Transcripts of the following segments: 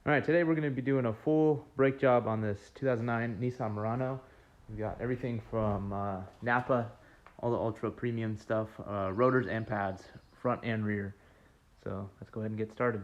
Alright, today we're going to be doing a full brake job on this 2009 Nissan Murano. We've got everything from Napa, all the ultra premium stuff, rotors and pads, front and rear. So let's go ahead and get started.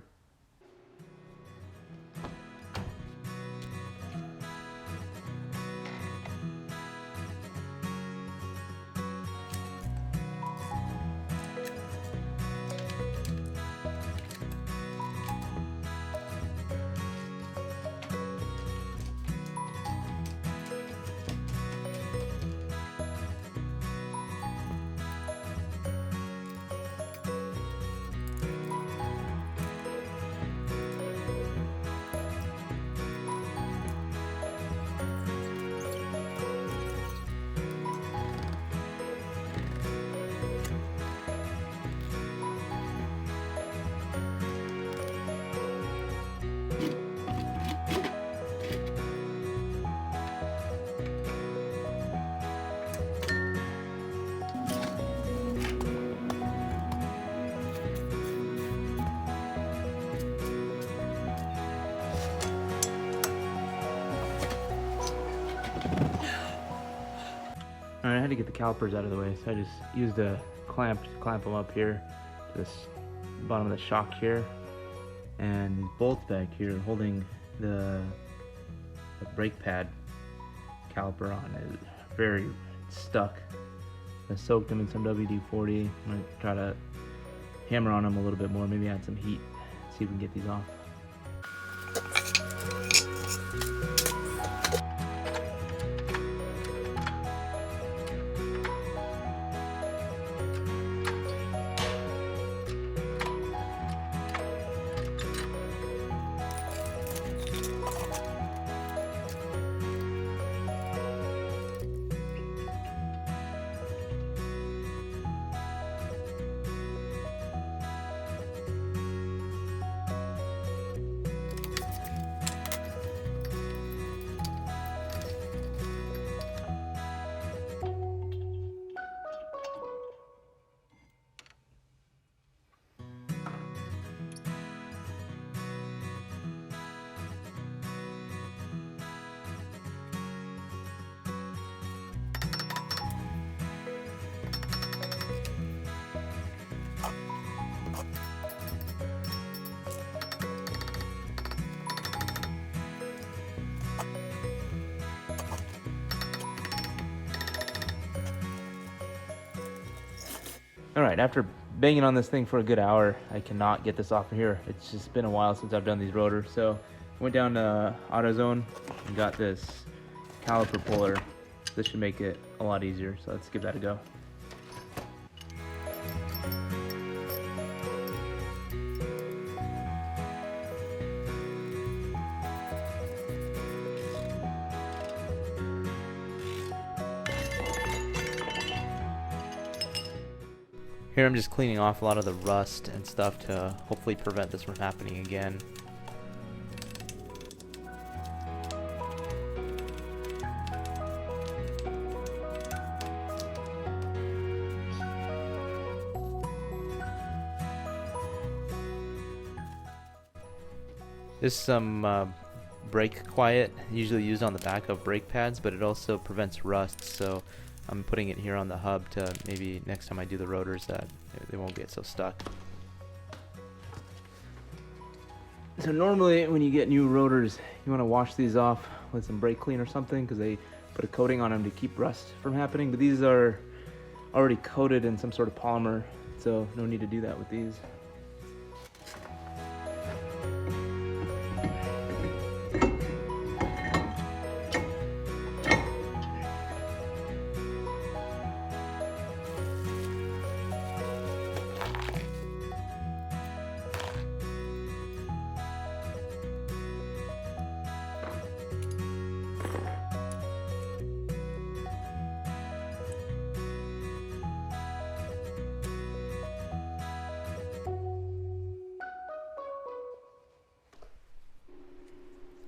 Alright, I had to get the calipers out of the way, so I just used a clamp to clamp them up here to this bottom of the shock here, and these bolts back here holding the brake pad caliper on is very stuck. I soaked them in some WD-40. I'm gonna try to hammer on them a little bit more, maybe add some heat, see if we can get these off. Alright, after banging on this thing for a good hour, I cannot get this off of here. It's just been a while since I've done these rotors, so I went down to AutoZone and got this caliper puller. This should make it a lot easier, so let's give that a go. Here I'm just cleaning off a lot of the rust and stuff to hopefully prevent this from happening again. This is some brake quiet, usually used on the back of brake pads, but it also prevents rust, so I'm putting it here on the hub to maybe next time I do the rotors that they won't get so stuck. So normally when you get new rotors, you want to wash these off with some brake clean or something because they put a coating on them to keep rust from happening, but these are already coated in some sort of polymer, so no need to do that with these.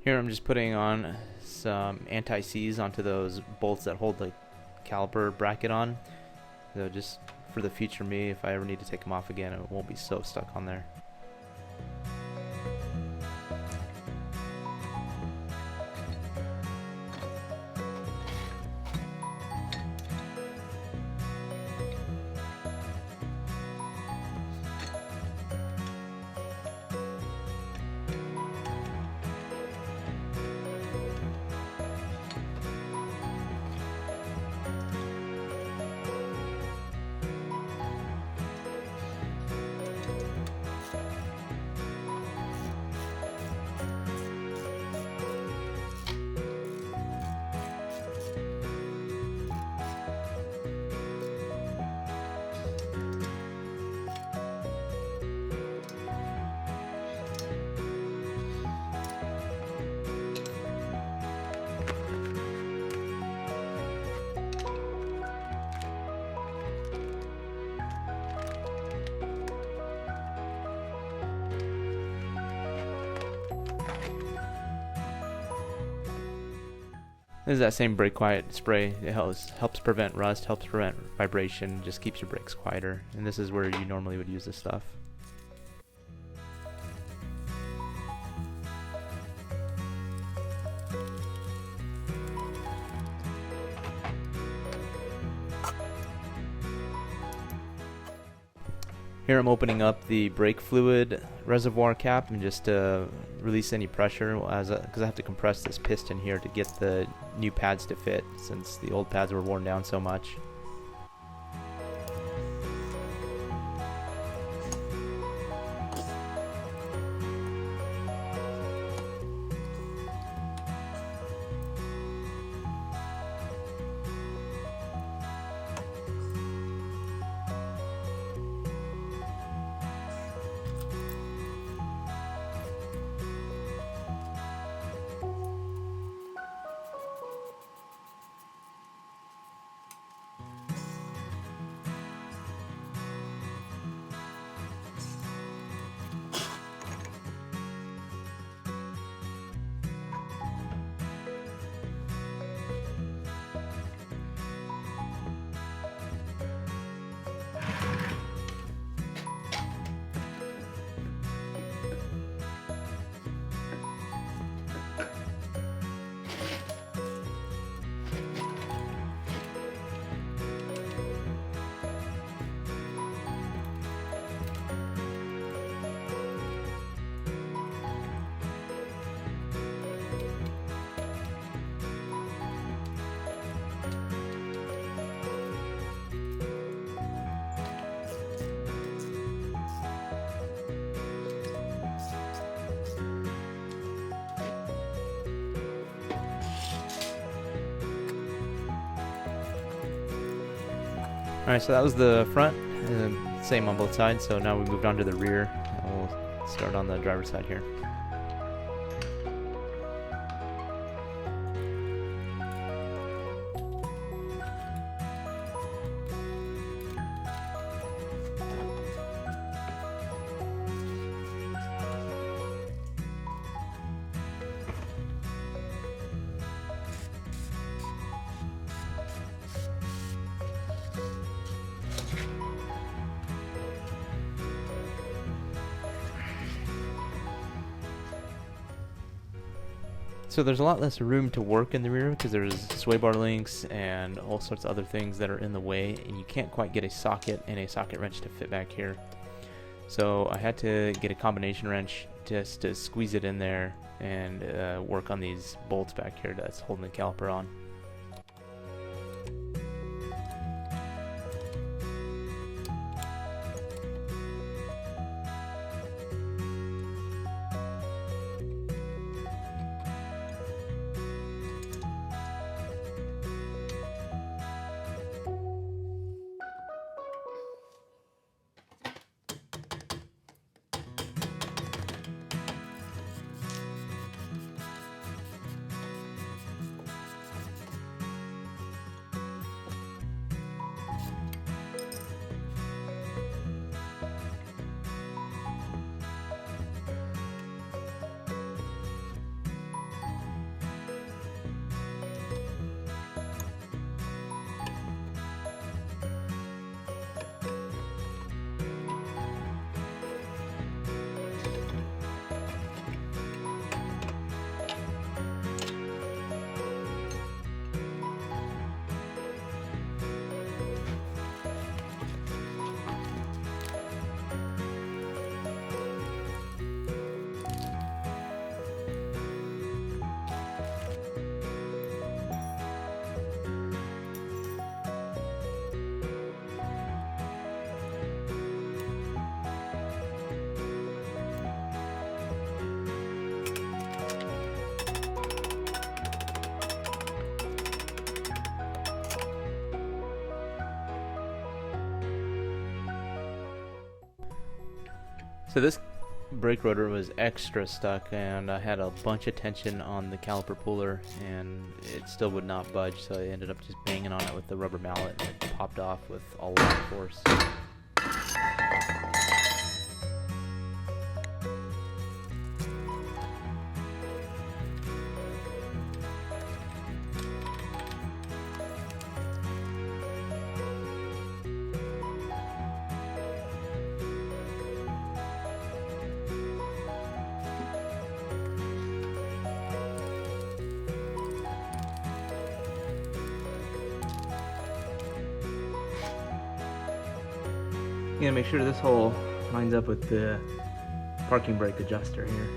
Here I'm just putting on some anti-seize onto those bolts that hold the caliper bracket on. So just for the future me, if I ever need to take them off again, it won't be so stuck on there. This is that same brake quiet spray. It helps prevent rust, helps prevent vibration, just keeps your brakes quieter. And this is where you normally would use this stuff. Here I'm opening up the brake fluid reservoir cap and just to release any pressure because I have to compress this piston here to get the new pads to fit since the old pads were worn down so much. Alright, so that was the front, and same on both sides, so now we moved on to the rear, and we'll start on the driver's side here. So there's a lot less room to work in the rear because there's sway bar links and all sorts of other things that are in the way, and you can't quite get a socket and a socket wrench to fit back here. So I had to get a combination wrench just to squeeze it in there and work on these bolts back here that's holding the caliper on. So this brake rotor was extra stuck, and I had a bunch of tension on the caliper puller, and it still would not budge, so I ended up just banging on it with the rubber mallet, and it popped off with all of the force. gonna make sure this hole lines up with the parking brake adjuster here.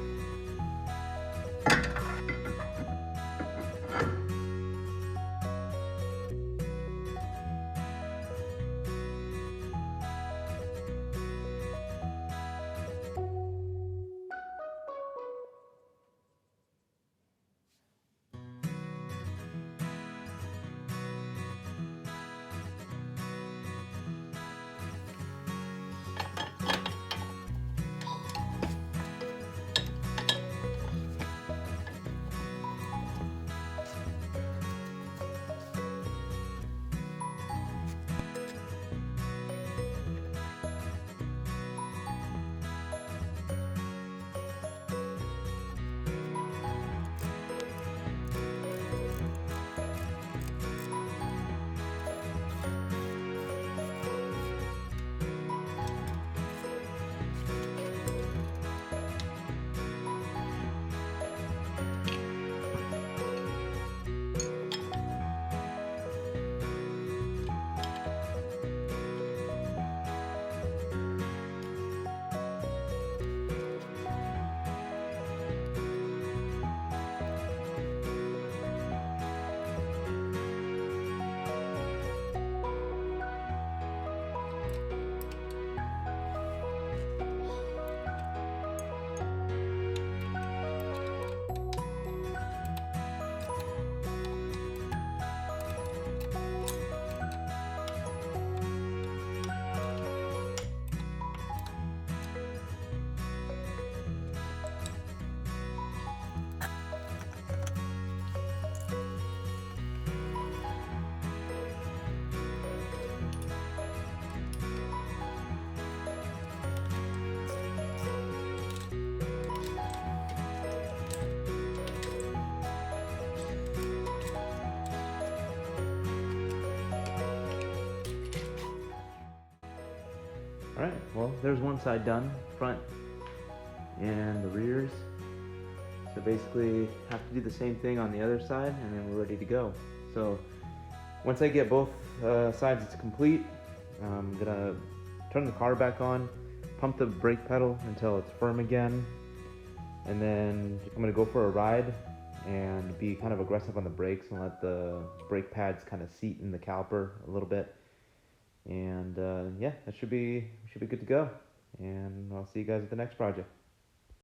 Alright, well, there's one side done, front and the rears. So basically, have to do the same thing on the other side, and then we're ready to go. So once I get both sides complete, I'm gonna turn the car back on, pump the brake pedal until it's firm again, and then I'm gonna go for a ride and be kind of aggressive on the brakes and let the brake pads kind of seat in the caliper a little bit. And yeah, that should be good to go. And I'll see you guys at the next project.